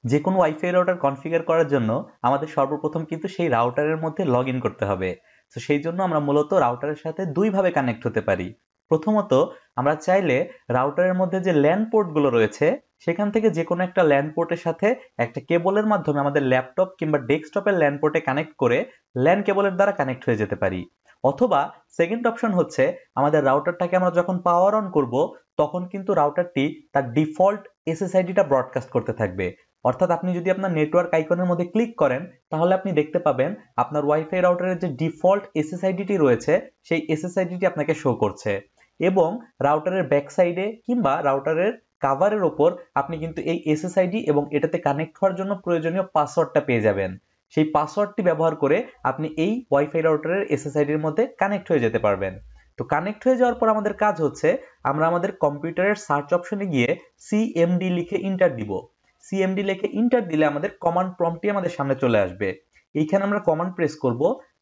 যে কোনো wifi router configure করার জন্য আমাদের সর্বপ্রথম কিন্তু সেই রাউটারের মধ্যে লগ ইন করতে হবে। তো সেই জন্য আমরা মূলত রাউটারের সাথে দুইভাবে কানেক্ট হতে পারি। প্রথমত আমরা চাইলে রাউটারের মধ্যে যে ল্যান পোর্টগুলো রয়েছে সেখান থেকে যে কোনো একটা ল্যান পোর্টের সাথে একটা কেবলের মাধ্যমে আমাদের ল্যাপটপ কিংবা ডেস্কটপের ল্যান পোর্টে কানেক্ট করে ল্যান কেবলের দ্বারা কানেক্ট হয়ে যেতে পারি। অথবা সেকেন্ড অপশন হচ্ছে আমাদের রাউটারটাকে আমরা যখন পাওয়ার অন করব তখন কিন্তু রাউটারটি তার ডিফল্ট এসএসআইডিটা ব্রডকাস্ট করতে থাকবে। অর্থাৎ আপনি যদি আপনার নেটওয়ার্ক আইকনের মধ্যে ক্লিক করেন তাহলে আপনি দেখতে পাবেন আপনার ওয়াইফাই রাউটারের যে ডিফল্ট এসএসআইডিটি রয়েছে সেই এসএসআইডিটি আপনাকে শো করছে, এবং রাউটারের ব্যাক সাইডে কিংবা রাউটারের কাভারের ওপর আপনি কিন্তু এই এসএসআইডি এবং এটাতে কানেক্ট হওয়ার জন্য প্রয়োজনীয় পাসওয়ার্ডটা পেয়ে যাবেন। সেই পাসওয়ার্ডটি ব্যবহার করে আপনি এই ওয়াইফাই রাউটারের এসএসআইডির মধ্যে কানেক্ট হয়ে যেতে পারবেন। তো কানেক্ট হয়ে যাওয়ার পর আমাদের কাজ হচ্ছে আমরা আমাদের কম্পিউটারের সার্চ অপশনে গিয়ে সিএমডি লিখে ইন্টার দিব। সিএমডি লিখে ইন্টার দিলে আমাদের কমান্ড প্রম্পটটি আমাদের সামনে চলে আসবে। এইখানে আমরা কমান্ড প্রেস করব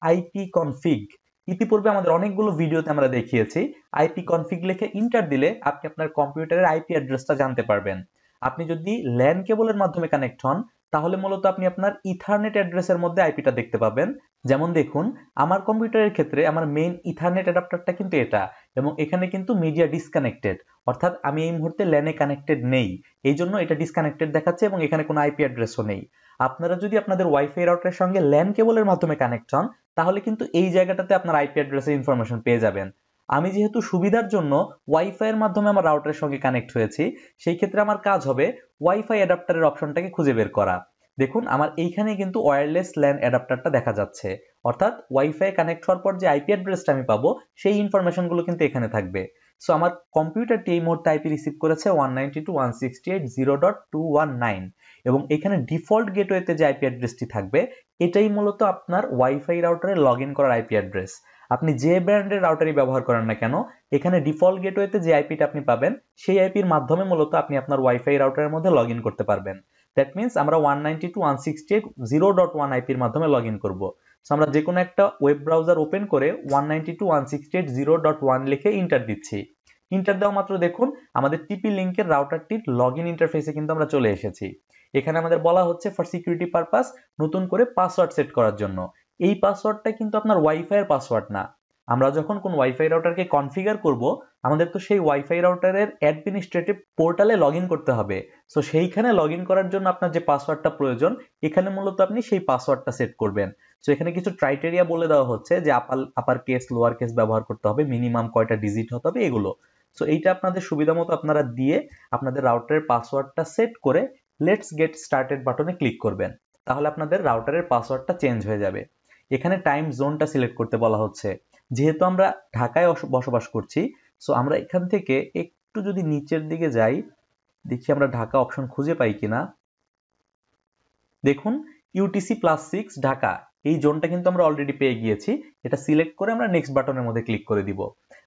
আইপি কনফিগ। ইতিপূর্বে আমাদের অনেকগুলো ভিডিওতে আমরা দেখিয়েছি আইপি কনফিগ লিখে ইন্টার দিলে আপনি আপনার কম্পিউটারের আইপি অ্যাড্রেসটা জানতে পারবেন। আপনি যদি ল্যান কেবলের মাধ্যমে কানেক্ট হন তাহলে মূলত আপনি আপনার ইথারনেট অ্যাড্রেসের মধ্যে আইপিটা দেখতে পাবেন। যেমন দেখুন আমার কম্পিউটারের ক্ষেত্রে আমার মেইন ইথারনেট অ্যাডাপ্টারটা কিন্তু এটা, এবং এখানে কিন্তু মিডিয়া ডিসকানেক্টেড, অর্থাৎ আমি এই মুহূর্তে ল্যানে কানেক্টেড নেই, এই জন্য এটা ডিসকানেক্টেড দেখাচ্ছে এবং এখানে কোনো আইপি অ্যাড্রেসও নেই। আপনারা যদি আপনাদের ওয়াইফাই রাউটারের সঙ্গে ল্যান কেবলের মাধ্যমে কানেক্ট হন তাহলে কিন্তু এই জায়গাটাতে আপনার আইপি অ্যাড্রেসের ইনফরমেশন পেয়ে যাবেন। আমি যেহেতু সুবিধার জন্য ওয়াইফাই এর মাধ্যমে আমার রাউটারের সঙ্গে কানেক্ট হয়েছি, সেই ক্ষেত্রে আমার কাজ হবে ওয়াইফাই অ্যাডাপ্টারের অপশনটাকে খুঁজে বের করা। দেখুন আমার এইখানে কিন্তু ওয়্যারলেস ল্যান অ্যাডাপ্টারটা দেখা যাচ্ছে, অর্থাৎ ওয়াইফাই কানেক্ট হওয়ার পর যে আইপি অ্যাড্রেসটা আমি পাবো সেই ইনফরমেশনগুলো কিন্তু এখানে থাকবে। সো আমার কম্পিউটারটি এই মুহূর্তে আইপি রিসিভ করেছে 192.168.0.219, এবং এখানে ডিফল্ট গেটওয়েতে যে আইপি অ্যাড্রেসটি থাকবে এটাই মূলত আপনার ওয়াইফাই রাউটারে লগ ইন করার আইপি অ্যাড্রেস। আপনি যে ব্র্যান্ডের রাউটারই ব্যবহার করেন না কেন, এখানে ডিফল্ট গেটওয়েতে যে আইপিটা আপনি পাবেন সেই আইপির মাধ্যমে মূলত আপনি আপনার ওয়াইফাই রাউটারের মধ্যে লগ ইন করতে পারবেন। দ্যাট মিনস আমরা 192.168.0.1 আইপির মাধ্যমে লগ ইন করবো। সো আমরা যে কোনো একটা ওয়েব ব্রাউজার ওপেন করে 192.168.0.1 লিখে ইন্টার দিচ্ছি। ইন্টার দেওয়া মাত্র দেখুন আমাদের টিপি লিংকের রাউটারটির লগ ইন ইন্টারফেসে কিন্তু আমরা চলে এসেছি। এখানে আমাদের বলা হচ্ছে ফর সিকিউরিটি পারপাস নতুন করে পাসওয়ার্ড সেট করার জন্য। এই পাসওয়ার্ডটা কিন্তু আপনার ওয়াইফাই এর পাসওয়ার্ড না। আমরা যখন কোন ওয়াইফাই রাউটারকে কনফিগার করব আমাদের তো সেই ওয়াইফাই রাউটারের অ্যাডমিনিস্ট্রেটিভ পোর্টালে লগ ইন করতে হবে। সো সেইখানে লগ ইন করার জন্য আপনার যে পাসওয়ার্ডটা প্রয়োজন এখানে মূলত আপনি সেই পাসওয়ার্ডটা সেট করবেন। সো এখানে কিছু ক্রাইটেরিয়া বলে দেওয়া হচ্ছে যে আপার কেস লোয়ার কেস ব্যবহার করতে হবে, মিনিমাম কয়টা ডিজিট হতে হবে এগুলো। সো এইটা আপনাদের সুবিধা মতো আপনারা দিয়ে আপনাদের রাউটারের পাসওয়ার্ডটা সেট করে লেটস গেট স্টার্টেড বাটনে ক্লিক করবেন, তাহলে আপনাদের রাউটারের পাসওয়ার্ডটা চেঞ্জ হয়ে যাবে। এখানে টাইম জোনটা সিলেক্ট করতে বলা হচ্ছে। যেহেতু আমরা ঢাকায় বসবাস করছি, সো আমরা এখান থেকে একটু যদি নিচের দিকে যাই দেখি আমরা ঢাকা অপশন খুঁজে পাই কিনা। দেখুন UTC+6 ঢাকা, এই জোনটা কিন্তু আমরা অলরেডি পেয়ে গিয়েছি। এটা সিলেক্ট করে আমরা নেক্সট বাটনের মধ্যে ক্লিক করে দিব।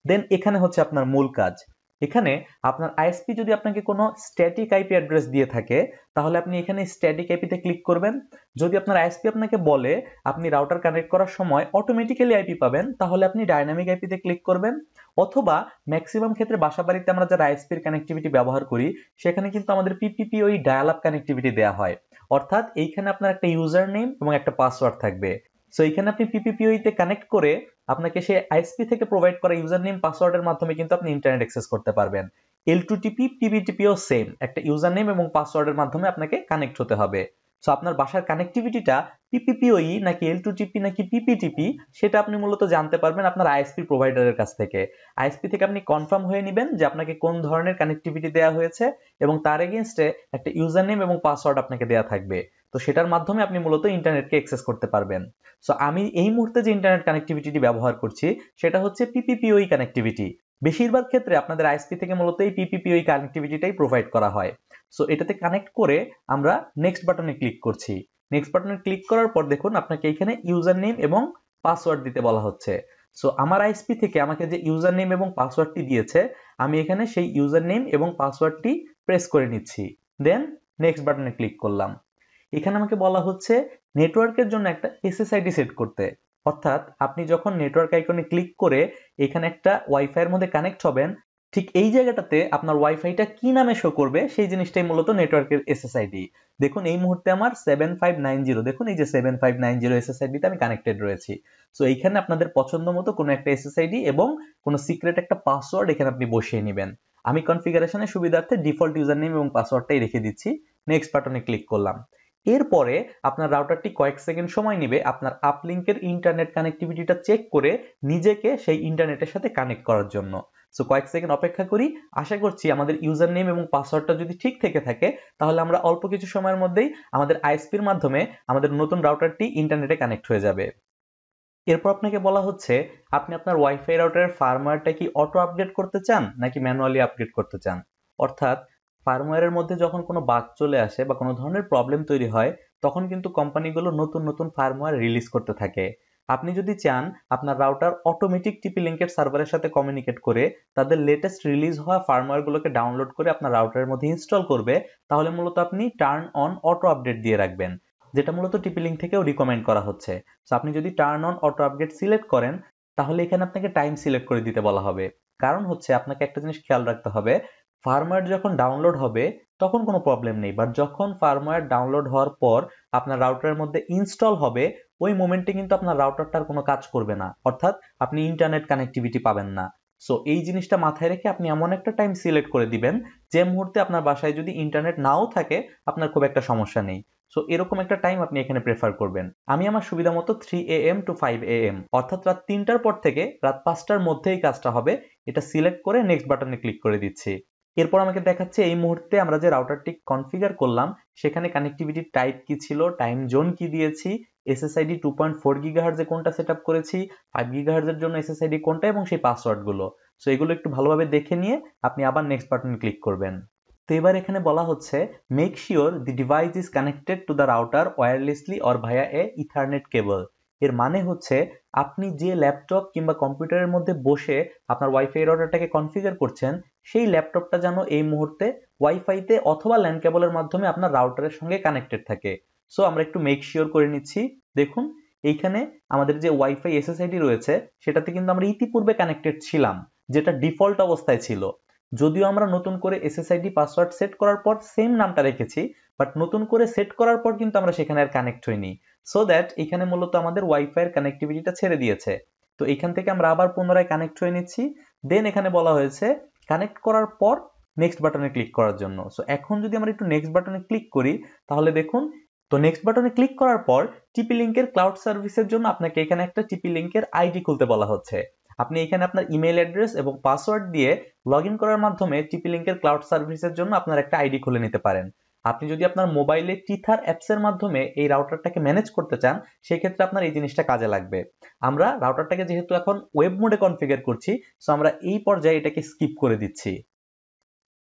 দেন এখানে হচ্ছে আপনার মূল কাজ। এখানে আপনার আইএসপি যদি আপনাকে কোনো স্ট্যাটিক আইপি অ্যাড্রেস দিয়ে থাকে তাহলে আপনি এখানে স্ট্যাটিক আইপিতে ক্লিক করবেন। যদি আপনার আইএসপি আপনাকে বলে আপনি রাউটার কানেক্ট করার সময় অটোমেটিক্যালি আইপি পাবেন তাহলে আপনি ডাইনামিক আইপিতে ক্লিক করবেন। অথবা ম্যাক্সিমাম ক্ষেত্রে বাসাবাড়িতে আমরা যারা আইএসপির কানেক্টিভিটি ব্যবহার করি সেখানে কিন্তু আমাদের পিপিপিওই ডায়াল আপ কানেক্টিভিটি দেওয়া হয়, অর্থাৎ এইখানে আপনার একটা ইউজার নেম এবং একটা পাসওয়ার্ড থাকবে। সো এইখানে আপনি পিপিপিওই তে কানেক্ট করে আপনাকে সেই আইএসপি থেকে প্রোভাইড করা ইউজার নেম পাসওয়ার্ডের মাধ্যমে কিন্তু আপনি ইন্টারনেট অ্যাক্সেস করতে পারবেন। L2TP TBTPও সেম, একটা ইউজার নেম এবং পাসওয়ার্ডের মাধ্যমে আপনাকে কানেক্ট হতে হবে। সো আপনার বাসার কানেক্টিভিটিটা পিপিপিওই নাকি L2TP নাকি পিপিটিপি সেটা আপনি মূলত জানতে পারবেন আপনার আইএসপি প্রোভাইডারের কাছ থেকে। আইএসপি থেকে আপনি কনফার্ম হয়ে নেবেন যে আপনাকে কোন ধরনের কানেক্টিভিটি দেওয়া হয়েছে এবং তার এগেইনস্টে একটা ইউজার নেম এবং পাসওয়ার্ড আপনাকে দেওয়া থাকবে। তো সেটার মাধ্যমে আপনি মূলত ইন্টারনেটকে অ্যাক্সেস করতে পারবেন। সো আমি এই মুহূর্তে যে ইন্টারনেট কানেক্টিভিটি ব্যবহার করছি সেটা হচ্ছে পিপিপিওই কানেক্টিভিটি। বেশিরভাগ ক্ষেত্রে আপনাদের আইএসপি থেকে মূলত এই পিপিপিওই কানেক্টিভিটিটাই প্রোভাইড করা হয়। সো এটাতে কানেক্ট করে আমরা নেক্সট বাটনে ক্লিক করছি। নেক্সট বাটনে ক্লিক করার পর দেখুন আপনাকে এখানে ইউজার নেম এবং পাসওয়ার্ড দিতে বলা হচ্ছে। সো আমার আইএসপি থেকে আমাকে যে ইউজার নেম এবং পাসওয়ার্ডটি দিয়েছে আমি এখানে সেই ইউজার নেম এবং পাসওয়ার্ডটি প্রেস করে নিচ্ছি। দেন নেক্সট বাটনে ক্লিক করলাম। এখানে আমাকে বলা হচ্ছে নেটওয়ার্কের জন্য একটা এসএসআইডি সেট করতে, অর্থাৎ আপনি যখন নেটওয়ার্ক আইকনে ক্লিক করে এখানে একটা ওয়াইফাই এর মধ্যে কানেক্ট হবেন ঠিক এই জায়গাটাতে আপনার ওয়াইফাইটা কি নামে শো করবে সেই জিনিসটাই মূলত নেটওয়ার্কের এসএসআইডি। দেখুন এই মুহূর্তে আমার 7590, দেখুন এই যে 7590 এসএসআইডিতে আমি কানেক্টেড রয়েছি। সো এইখানে আপনাদের পছন্দ মতো কোনো একটা এসএসআইডি এবং কোনো সিক্রেট একটা পাসওয়ার্ড এখানে আপনি বসিয়ে নেবেন। আমি কনফিগারেশনের সুবিধার্থে ডিফল্ট ইউজার নেম এবং পাসওয়ার্ডটাই রেখে দিচ্ছি। নেক্সট বাটনে ক্লিক করলাম। এরপরে আপনার রাউটারটি কয়েক সেকেন্ড সময় নেবে আপনার আপলিঙ্কের ইন্টারনেট কানেক্টিভিটিটা চেক করে নিজেকে সেই ইন্টারনেটের সাথে কানেক্ট করার জন্য। সো কয়েক সেকেন্ড অপেক্ষা করি। আশা করছি আমাদের ইউজার নেম এবং পাসওয়ার্ডটা যদি ঠিক থেকে থাকে তাহলে আমরা অল্প কিছু সময়ের মধ্যেই আমাদের আইএসপির মাধ্যমে আমাদের নতুন রাউটারটি ইন্টারনেটে কানেক্ট হয়ে যাবে। এরপর আপনাকে বলা হচ্ছে আপনি আপনার ওয়াইফাই রাউটারের ফার্মওয়্যারটা কি অটো আপডেট করতে চান নাকি ম্যানুয়ালি আপডেট করতে চান। অর্থাৎ ফার্মওয়্যারের মধ্যে যখন কোনো বাগ চলে আসে বা কোনো ধরনের প্রবলেম তৈরি হয় তখন কিন্তু কোম্পানিগুলো নতুন নতুন ফার্মওয়্যার রিলিজ করতে থাকে। আপনি যদি চান আপনার রাউটার অটোমেটিক টিপি লিঙ্কের সার্ভারের সাথে কমিউনিকেট করে তাদের লেটেস্ট রিলিজ হওয়া ফার্মওয়্যারগুলোকে ডাউনলোড করে আপনার রাউটারের মধ্যে ইনস্টল করবে, তাহলে মূলত আপনি টার্ন অন অটো আপডেট দিয়ে রাখবেন, যেটা মূলত টিপি লিঙ্ক থেকেও রিকমেন্ড করা হচ্ছে। সো আপনি যদি turn on auto update select করেন তাহলে এখানে আপনাকে টাইম সিলেক্ট করে দিতে বলা হবে। কারণ হচ্ছে আপনাকে একটা জিনিস খেয়াল রাখতে হবে, ফার্মওয়্যার যখন ডাউনলোড হবে তখন কোনো প্রবলেম নেই, বাট যখন ফার্মওয়্যার ডাউনলোড হওয়ার পর আপনার রাউটারের মধ্যে ইনস্টল হবে ওই মোমেন্টে কিন্তু আপনার রাউটারটার কোনো কাজ করবে না, অর্থাৎ আপনি ইন্টারনেট কানেক্টিভিটি পাবেন না। সো এই জিনিসটা মাথায় রেখে আপনি এমন একটা টাইম সিলেক্ট করে দিবেন যে মুহূর্তে আপনার বাসায় যদি ইন্টারনেট নাও থাকে আপনার খুব একটা সমস্যা নেই। সো এরকম একটা টাইম আপনি এখানে প্রেফার করবেন। আমি আমার সুবিধা মতো 3 AM to 5 AM অর্থাৎ রাত 3টার পর থেকে রাত 5টার মধ্যেই কাজটা হবে এটা সিলেক্ট করে নেক্সট বাটনে ক্লিক করে দিচ্ছি। এরপর আমাকে দেখাচ্ছে এই মুহূর্তে আমরা যে রাউটারটি কনফিগার করলাম সেখানে কানেক্টিভিটির টাইপ কি ছিল, টাইম জোন কি দিয়েছি, এসএসআইডি 2.4 গিগাহার্জে কোনটা সেটআপ করেছি, 5 গিগাহার্জের জন্য এসএসআইডি কোনটা এবং সেই পাসওয়ার্ডগুলো। সো এগুলো একটু ভালোভাবে দেখে নিয়ে আপনি আবার নেক্সট বাটনে ক্লিক করবেন। তো এবার এখানে বলা হচ্ছে make sure the device is connected to the router wirelessly or via a ethernet cable. এর মানে হচ্ছে আপনি যে ল্যাপটপ কিংবা কম্পিউটারের মধ্যে বসে আপনার ওয়াইফাই রাউটারটাকে কনফিগার করছেন সেই ল্যাপটপটা যেন এই মুহূর্তে ওয়াইফাইতে অথবা ল্যান্ড কেবলের মাধ্যমে আপনার রাউটারের সঙ্গে কানেক্টেড থাকে। সো আমরা একটু মেক শিওর করে নিচ্ছি। দেখুন এইখানে আমাদের যে ওয়াইফাই এসএসআইডি রয়েছে সেটাতে কিন্তু আমরা ইতিপূর্বে কানেক্টেড ছিলাম, যেটা ডিফল্ট অবস্থায় ছিল। যদিও আমরা নতুন করে এসএসআইডি পাসওয়ার্ড সেট করার পর সেম নামটা রেখেছি, বাট নতুন করে সেট করার পর কিন্তু আমরা সেখানে আর কানেক্ট হইনি। সো দ্যাট এখানে মূলত আমাদের ওয়াইফাই এর কানেক্টিভিটিটা ছেড়ে দিয়েছে। তো এখান থেকে আমরা আবার পুনরায় কানেক্ট হয়ে নিচ্ছি। দেন এখানে বলা হয়েছে কানেক্ট করার পর নেক্সট বাটনে ক্লিক করার জন্য। সো এখন যদি আমরা একটু নেক্সট বাটনে ক্লিক করি তাহলে দেখুন, তো নেক্সট বাটনে ক্লিক করার পর টিপি লিঙ্কের ক্লাউড সার্ভিসের জন্য আপনাকে এখানে একটা টিপি লিঙ্কের আইডি খুলতে বলা হচ্ছে। আপনি এখানে আপনার ইমেল অ্যাড্রেস এবং পাসওয়ার্ড দিয়ে লগইন করার মাধ্যমে টিপি লিঙ্কের ক্লাউড সার্ভিসের জন্য আপনার একটা আইডি খুলে নিতে পারেন। আপনি যদি আপনার মোবাইলে টিথার অ্যাপসের মাধ্যমে এই রাউটারটাকে ম্যানেজ করতে চান সেই ক্ষেত্রে আপনার এই জিনিসটা কাজে লাগবে। আমরা রাউটারটাকে যেহেতু এখন ওয়েব মোডে কনফিগার করছি সো আমরা এই পর্যায়ে এটাকে স্কিপ করে দিচ্ছি।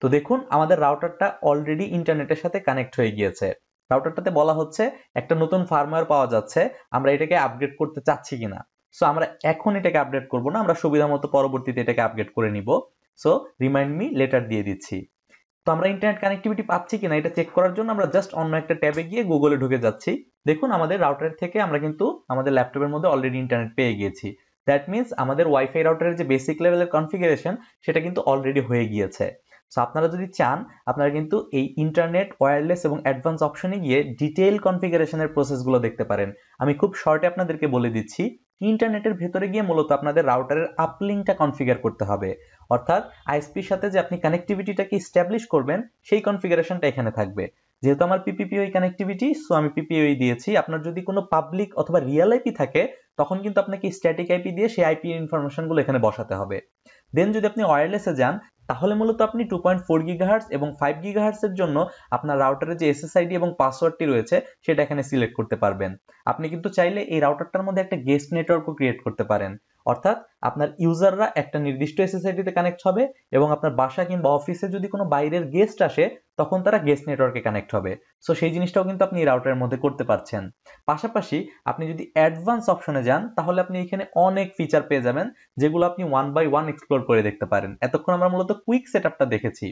তো দেখুন আমাদের রাউটারটা অলরেডি ইন্টারনেটের সাথে কানেক্ট হয়ে গিয়েছে। রাউটারটাতে বলা হচ্ছে একটা নতুন ফার্মওয়্যার পাওয়া যাচ্ছে, আমরা এটাকে আপগ্রেড করতে চাচ্ছি কিনা। সো আমরা এখন এটাকে আপডেট করব না, আমরা সুবিধা মতো পরবর্তীতে এটাকে আপগ্রেড করে নিব। সো রিমাইন্ড মি লেটার দিয়ে দিচ্ছি। তো আমরা ইন্টারনেট কানেক্টিভিটি পাচ্ছি কিনা এটা চেক করার জন্য আমরা জাস্ট অন্য একটা ট্যাবে গিয়ে গুগলে ঢুকে যাচ্ছি। দেখুন আমাদের রাউটার থেকে আমরা কিন্তু আমাদের ল্যাপটপের মধ্যে অলরেডি ইন্টারনেট পেয়ে গিয়েছি। দ্যাট মিনস আমাদের ওয়াইফাই রাউটারের যে বেসিক লেভেলের কনফিগারেশন সেটা কিন্তু অলরেডি হয়ে গিয়েছে। সো আপনারা যদি চান আপনারা কিন্তু এই ইন্টারনেট, ওয়্যারলেস এবং অ্যাডভান্স অপশনে গিয়ে ডিটেইল কনফিগারেশনের প্রসেসগুলো দেখতে পারেন। আমি খুব শর্টে আপনাদেরকে বলে দিচ্ছি। ইন্টারনেটের ভেতরে গিয়ে মূলত আপনাদের রাউটারের আপলিংকটা কনফিগার করতে হবে, অর্থাৎ আইএসপির সাথে যে আপনি কানেক্টিভিটিটাকে এস্টাবলিশ করবেন সেই কনফিগারেশনটা এখানে থাকবে। যেহেতু আমার পিপিপিওই কানেক্টিভিটি সো আমি পিপিওই দিয়েছি। আপনার যদি কোনো পাবলিক অথবা রিয়েল আইপি থাকে তখন কিন্তু আপনাকে স্ট্যাটিক আইপি দিয়ে সেই আইপি ইনফরমেশনগুলো এখানে বসাতে হবে। দেন যদি আপনি ওয়্যারলেসে যান তাহলে মূলত আপনি 2.4 গিগাহার্টজ এবং 5 গিগাহার্টজ এর জন্য আপনার রাউটারে যে এসএসআইডি এবং পাসওয়ার্ডটি রয়েছে সেটা এখানে সিলেক্ট করতে পারবেন। আপনি কিন্তু চাইলে এই রাউটারটার মধ্যে একটা গেস্ট নেটওয়ার্কও ক্রিয়েট করতে পারেন, অর্থাৎ আপনার ইউজাররা একটা নির্দিষ্ট এসএসআইডিতে কানেক্ট হবে এবং আপনার বাসা কিংবা অফিসে যদি কোনো বাইরের গেস্ট আসে তখন তারা গেস্ট নেটওয়ার্কে কানেক্ট হবে। সো সেই জিনিসটাও কিন্তু আপনি এই রাউটারের মধ্যে করতে পারছেন। পাশাপাশি আপনি যদি অ্যাডভান্স অপশনে যান তাহলে আপনি এখানে অনেক ফিচার পেয়ে যাবেন যেগুলো আপনি ওয়ান বাই ওয়ান এক্সপ্লোর করে দেখতে পারেন। এতক্ষণ আমরা মূলত কুইক সেটআপটা দেখেছি।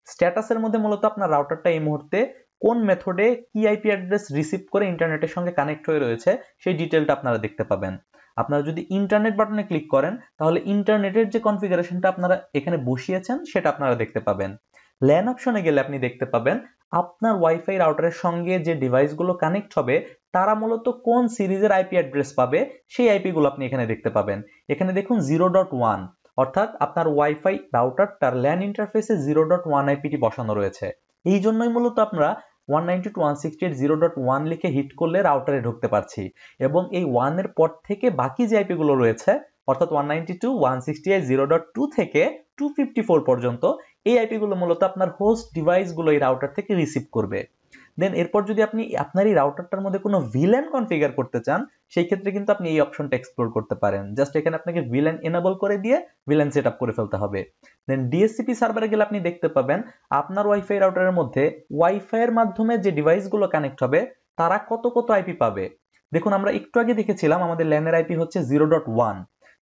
স্ট্যাটাসের মধ্যে মূলত আপনার রাউটারটা এই মুহূর্তে কোন মেথডে কি আইপি অ্যাড্রেস রিসিভ করে ইন্টারনেটের সঙ্গে কানেক্ট হয়ে রয়েছে সেই ডিটেলটা আপনারা দেখতে পাবেন। আপনারা যদি ইন্টারনেট বাটনে ক্লিক করেন তাহলে ইন্টারনেটের যে কনফিগারেশনটা আপনারা এখানে বসিয়েছেন সেটা আপনারা দেখতে পাবেন। ল্যান অপশনে গেলে আপনি দেখতে পাবেন আপনার ওয়াইফাই রাউটারের সঙ্গে যে ডিভাইসগুলো কানেক্ট হবে তারা মূলত কোন সিরিজের আইপি অ্যাড্রেস পাবে সেই আইপি গুলো আপনি এখানে দেখতে পাবেন। এখানে দেখুন 0.1, অর্থাৎ আপনার ওয়াইফাই রাউটারটার ল্যান ইন্টারফেসে 0.1 আইপিটি বসানো রয়েছে। এই জন্যই মূলত আমরা 192.168.0.1 লিখে হিট করলে রাউটারে ঢুকতে পারছি, এবং এই 1 এর পর থেকে বাকি যে আইপি গুলো রয়েছে অর্থাৎ 192.168.0.2 থেকে 254 পর্যন্ত এই আইপি গুলো মূলত আপনার হোস্ট ডিভাইস গুলো এই রাউটার থেকে রিসিভ করবে। দেন এরপর যদি আপনি আপনার এই রাউটারটার মধ্যে কোনো ভিল্যান কনফিগার করতে চান সেই ক্ষেত্রে কিন্তু আপনি এই অপশনটা এক্সপ্লোর করতে পারেন। জাস্ট এখানে আপনাকে ভিল্যান এনেবল করে দিয়ে ভিল্যান সেটআপ করে ফেলতে হবে। দেন ডিএসসিপি সার্ভারে গেলে আপনি দেখতে পাবেন আপনার ওয়াইফাই রাউটারের মধ্যে ওয়াইফাই এর মাধ্যমে যে ডিভাইসগুলো কানেক্ট হবে তারা কত কত আইপি পাবে। দেখুন আমরা একটু আগে দেখেছিলাম আমাদের ল্যানের আইপি হচ্ছে 0.1,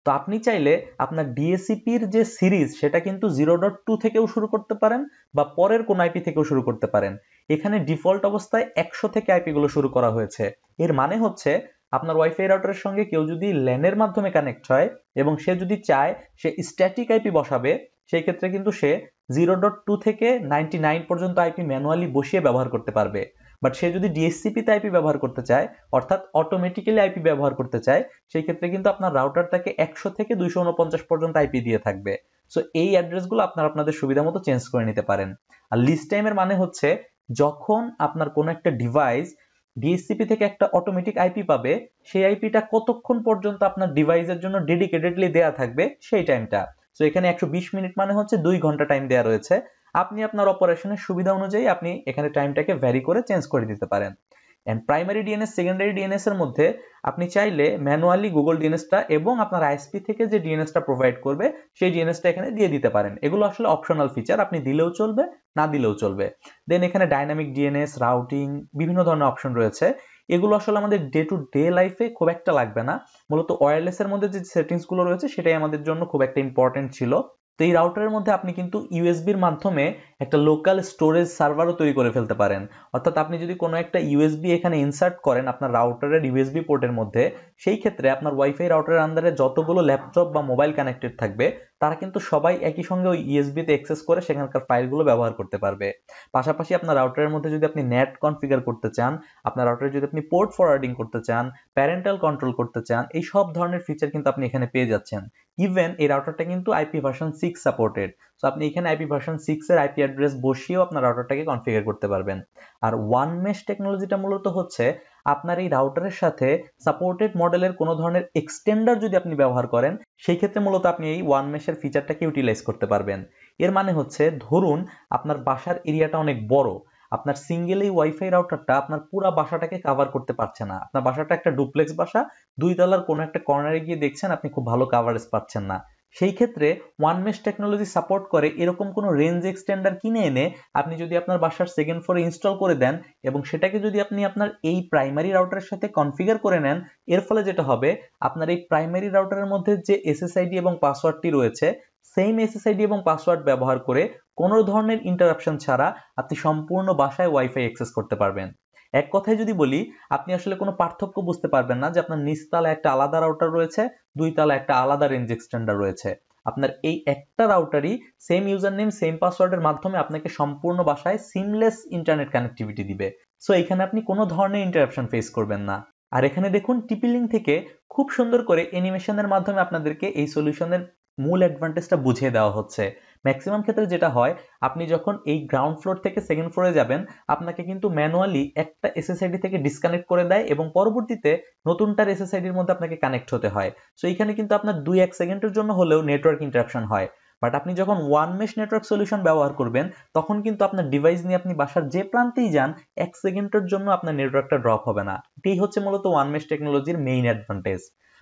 তো আপনি চাইলে আপনার ডিএসসিপির যে সিরিজ সেটা কিন্তু 0.2 থেকেও শুরু করতে পারেন বা পরের কোন আইপি থেকেও শুরু করতে পারেন। এখানে ডিফল্ট অবস্থায় 100 থেকে আইপি গুলো শুরু করা হয়েছে। এর মানে হচ্ছে আপনার ওয়াইফাই রাউটারের সঙ্গে কেউ যদি ল্যানের মাধ্যমে কানেক্ট হয় এবং সে যদি চায় সে স্ট্যাটিক আইপি বসাবে, সেই ক্ষেত্রে কিন্তু সে 0.2 থেকে 99 পর্যন্ত আইপি ম্যানুয়ালি বসিয়ে ব্যবহার করতে পারবে। বাট সে যদি ডিএসসিপি তে আইপি ব্যবহার করতে চায় অর্থাৎ অটোমেটিক্যালি আইপি ব্যবহার করতে চায় সেই ক্ষেত্রে কিন্তু আপনার রাউটার তাকে 100 থেকে 249 পর্যন্ত আইপি দিয়ে থাকবে। সো এই অ্যাড্রেসগুলো আপনারা আপনাদের সুবিধা মতো চেঞ্জ করে নিতে পারেন। আর লিস্ট টাইমের মানে হচ্ছে যখন আপনার কোনো একটা ডিভাইস ডিএসসিপি থেকে একটা অটোমেটিক আইপি পাবে সেই আইপিটা কতক্ষণ পর্যন্ত আপনার ডিভাইসের জন্য ডেডিকেটেডলি দেয়া থাকবে সেই টাইমটা। সো এখানে 120 মিনিট মানে হচ্ছে 2 ঘন্টা টাইম দেয়া রয়েছে। আপনি আপনার অপারেশনের সুবিধা অনুযায়ী আপনি এখানে টাইমটাকে ভ্যারি করে চেঞ্জ করে দিতে পারেন। And primary DNS secondary DNS এর মধ্যে আপনি চাইলে ম্যানুয়ালি গুগল ডিএনএসটা এবং আপনার আইএসপি থেকে যে ডিএনএসটা প্রোভাইড করবে সেই ডিএনএসটা এখানে দিয়ে দিতে পারেন। এগুলো আসলে অপশনাল ফিচার, আপনি দিলেও চলবে না দিলেও চলবে। দেন এখানে ডাইনামিক ডিএনএস, রাউটিং, বিভিন্ন ধরনের অপশন রয়েছে। এগুলো আসলে আমাদের ডে টু ডে লাইফে খুব একটা লাগবে না, মূলত ওয়্যারলেস এর মধ্যে যে সেটিংস গুলো রয়েছে সেটাই আমাদের জন্য খুব একটা ইম্পর্টেন্ট ছিল। তো এই রাউটারের মধ্যে আপনি কিন্তু ইউএসবির মাধ্যমে একটা লোকাল স্টোরেজ সার্ভারও তৈরি করে ফেলতে পারেন। অর্থাৎ আপনি যদি কোনো একটা ইউএসবি এখানে ইনসার্ট করেন আপনার রাউটারের ইউএসবি পোর্টের মধ্যে, সেই ক্ষেত্রে আপনার ওয়াইফাই রাউটারের আন্ডারে যতগুলো ল্যাপটপ বা মোবাইল কানেক্টেড থাকবে তারা কিন্তু সবাই একই সঙ্গে ওই ইউএসবি তে অ্যাক্সেস করে সেখানকার ফাইলগুলো ব্যবহার করতে পারবে। পাশাপাশি আপনার রাউটারের মধ্যে যদি আপনি নেট কনফিগার করতে চান, আপনার রাউটারে যদি আপনি পোর্ট ফরওয়ার্ডিং করতে চান, প্যারেন্টাল কন্ট্রোল করতে চান, এই সব ধরনের ফিচার কিন্তু আপনি এখানে পেয়ে যাচ্ছেন। ইভেন এই রাউটারটা কিন্তু আইপি ভার্সন 6 সাপোর্টেড। সো আপনি এখানে আইপি ভার্সন 6 এর আইপি অ্যাড্রেস বসিয়েও আপনার রাউটারটাকে কনফিগার করতে পারবেন। আর ওয়ান মেশ টেকনোলজিটা মূলত হচ্ছে আপনার এই রাউটারের সাথে সাপোর্টেড মডেলের কোনো ধরনের এক্সটেন্ডার যদি আপনি ব্যবহার করেন সেই ক্ষেত্রে মূলত আপনি এই ওয়ান মেশের ফিচারটাকে ইউটিলাইজ করতে পারবেন। এর মানে হচ্ছে ধরুন আপনার বাসার এরিয়াটা অনেক বড়, আপনার সিঙ্গেল এই ওয়াইফাই রাউটারটা আপনার পুরো বাসাটাকে কভার করতে পারছে না। আপনার বাসাটা একটা ডুপ্লেক্স বাসা, 2 তলার কোনো একটা কর্নারে গিয়ে দেখছেন আপনি খুব ভালো কভারেজ পাচ্ছেন না। সেই ক্ষেত্রে ওয়ান মেশ টেকনোলজি সাপোর্ট করে এরকম কোনো রেঞ্জ এক্সটেন্ডার কিনে এনে আপনি যদি আপনার বাসার সেকেন্ড ফ্লোরে ইনস্টল করে দেন এবং সেটাকে যদি আপনি আপনার এই প্রাইমারি রাউটারের সাথে কনফিগার করে নেন, এর ফলে যেটা হবে আপনার এই প্রাইমারি রাউটারের মধ্যে যে এসএসআইডি এবং পাসওয়ার্ডটি রয়েছে সেম এসএসআইডি এবং পাসওয়ার্ড ব্যবহার করে কোনো ধরনের ইন্টারাপশন ছাড়া আপনি সম্পূর্ণ বাসায় ওয়াইফাই অ্যাক্সেস করতে পারবেন। এক কথায় যদি বলি আপনি আসলে কোনো পার্থক্য বুঝতে পারবেন না যে আপনার নিচতলা একটা আলাদা রাউটার রয়েছে, 2 তলা একটা আলাদা রেঞ্জ এক্সটেন্ডার রয়েছে। আপনার এই একটা রাউটারই সেম ইউজার নেম সেম পাসওয়ার্ডের মাধ্যমে আপনাকে সম্পূর্ণ বাসায় সিমলেস ইন্টারনেট কানেক্টিভিটি দিবে। সো এখানে আপনি কোনো ধরনের ইন্টারাপশন ফেস করবেন না। আর এখানে দেখুন টিপি লিঙ্ক থেকে খুব সুন্দর করে অ্যানিমেশনের মাধ্যমে আপনাদেরকে এই সলিউশনের মূল অ্যাডভান্টেজটা বুঝিয়ে দেওয়া হচ্ছে। ম্যাক্সিমাম ক্ষেত্রে যেটা হয় আপনি যখন এই গ্রাউন্ড ফ্লোর থেকে সেকেন্ড ফ্লোরে যাবেন আপনাকে কিন্তু ম্যানুয়ালি একটা এসএসআইডি থেকে ডিসকানেক্ট করে দেয় এবং পরবর্তীতে নতুনটার এসএসআইডির মধ্যে আপনাকে কানেক্ট হতে হয়। সো এখানে কিন্তু আপনার 2-1 সেকেন্ডের জন্য হলেও নেটওয়ার্ক ইন্টারাপশন হয়। বাট আপনি যখন ওয়ান মেশ নেটওয়ার্ক সলিউশন ব্যবহার করবেন তখন কিন্তু আপনার ডিভাইস নিয়ে আপনি বাসার যে প্রান্তেই যান 1 সেকেন্ডের জন্য আপনার নেটওয়ার্কটা ড্রপ হবে না। এটাই হচ্ছে মূলত ওয়ান মেশ টেকনোলজির মেইন অ্যাডভান্টেজ।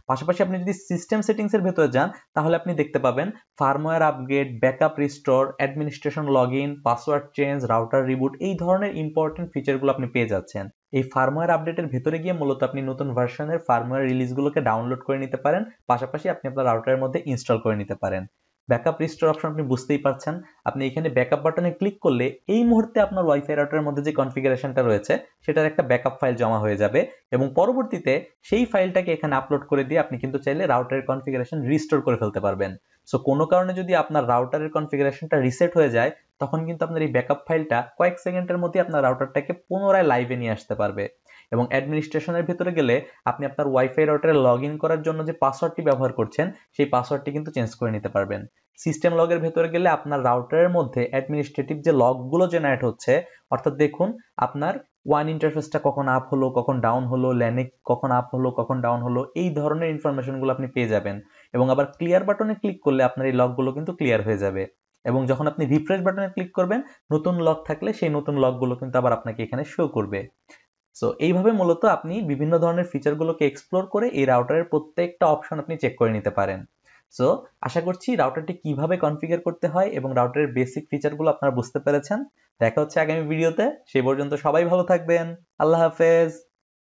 পাশাপাশি আপনি যদি সিস্টেম সেটিংস এর ভেতরে যান তাহলে আপনি দেখতে পাবেন firmware upgrade, backup restore, administration login, password change, router reboot, এই ধরনের ইম্পর্টেন্ট ফিচারগুলো আপনি পেয়ে যাচ্ছেন। এই ফার্মওয়্যার আপডেটের ভেতরে গিয়ে মূলত আপনি নতুন ভার্সনের ফার্মওয়্যার রিলিজগুলোকে ডাউনলোড করে নিতে পারেন, পাশাপাশি আপনি আপনার রাউটারের মধ্যে ইনস্টল করে নিতে পারেন। ব্যাকআপ রিস্টোর অপশন আপনি বুঝতেই পারছেন। আপনি এখানে ব্যাকআপ বাটনে ক্লিক করলে এই মুহূর্তে আপনার ওয়াইফাই রাউটারের মধ্যে যে কনফিগারেশনটা রয়েছে সেটার একটা ব্যাকআপ ফাইল জমা হয়ে যাবে এবং পরবর্তীতে সেই ফাইলটাকে এখানে আপলোড করে দিয়ে আপনি কিন্তু চাইলে রাউটারের কনফিগারেশন রিস্টোর করে ফেলতে পারবেন। সো কোনো কারণে যদি আপনার রাউটারের কনফিগারেশনটা রিসেট হয়ে যায় তখন কিন্তু আপনার এই ব্যাকআপ ফাইলটা কয়েক সেকেন্ডের মধ্যে আপনার রাউটারটাকে পুনরায় লাইভে নিয়ে আসতে পারবে। এবং অ্যাডমিনিস্ট্রেশনের ভিতরে গেলে আপনি আপনার ওয়াইফাই রাউটারে লগ ইন করার জন্য যে পাসওয়ার্ডটি ব্যবহার করছেন সেই পাসওয়ার্ডটি কিন্তু চেঞ্জ করে নিতে পারবেন। সিস্টেম লগের ভেতরে গেলে আপনার রাউটারের মধ্যে অ্যাডমিনিস্ট্রেটিভ যে লগগুলো জেনারেট হচ্ছে, অর্থাৎ দেখুন আপনার ওয়ান ইন্টারফেসটা কখন আপ হলো, কখন ডাউন হলো, ল্যানে কখন আপ হলো, কখন ডাউন হলো, এই ধরনের ইনফরমেশনগুলো আপনি পেয়ে যাবেন। এবং আবার ক্লিয়ার বাটনে ক্লিক করলে আপনার এই লগগুলো কিন্তু ক্লিয়ার হয়ে যাবে। এবং যখন আপনি রিফ্রেশ বাটনে ক্লিক করবেন, নতুন লগ থাকলে সেই নতুন লগগুলো কিন্তু আবার আপনাকে এখানে শো করবে। সো এইভাবে মূলত আপনি বিভিন্ন ধরনের ফিচারগুলোকে এক্সপ্লোর করে এই রাউটারের প্রত্যেকটা অপশন আপনি চেক করে নিতে পারেন। সো আশা করছি রাউটারটি কিভাবে কনফিগার করতে হয় এবং রাউটারের বেসিক ফিচারগুলো আপনারা বুঝতে পেরেছেন। দেখা হচ্ছে আগামী ভিডিওতে। সেই পর্যন্ত সবাই ভালো থাকবেন। আল্লাহ হাফেজ।